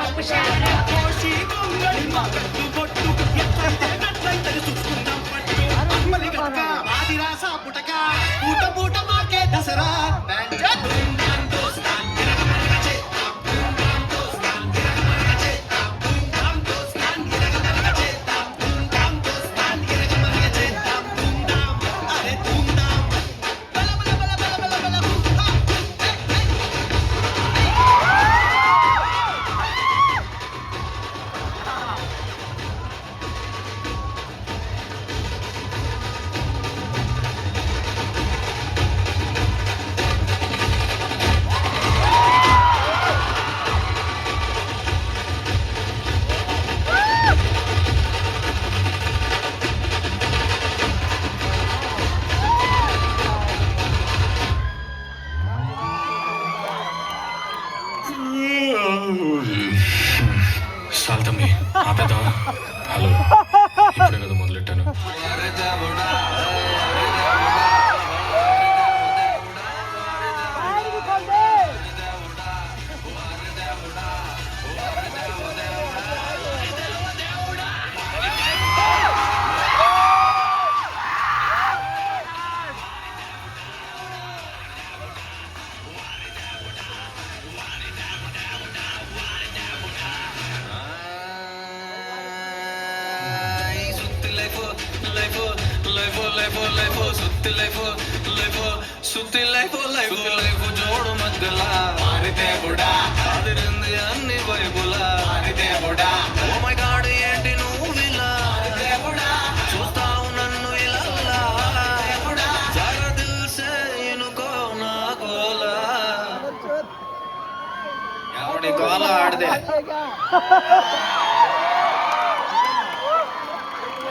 కోసి కొంగడి మా కట్టు బొట్టు ఎట్లయితే గట్లయితే చూసుకుందాం పట్టు అమ్మలి గట్క ఆదిరా సాపుటక పూట పూట మాకే దసరా సాల్తమ్మి ఆపేద్దామా? హలో, ఇప్పుడే కదా మొదలెట్టాను. జోడు మధ్యలా దేవుడా అదిరింది అన్ని వైపులా దేవుడా ఓ మై గాడ్ ఏంటి నువ్వు ఇలా దేవుడా చూస్తావు నన్ను ఇలా దేవుడా జర దిల్ సే ఇనుకో నా కోలా ఎవడి కోల ఆడదే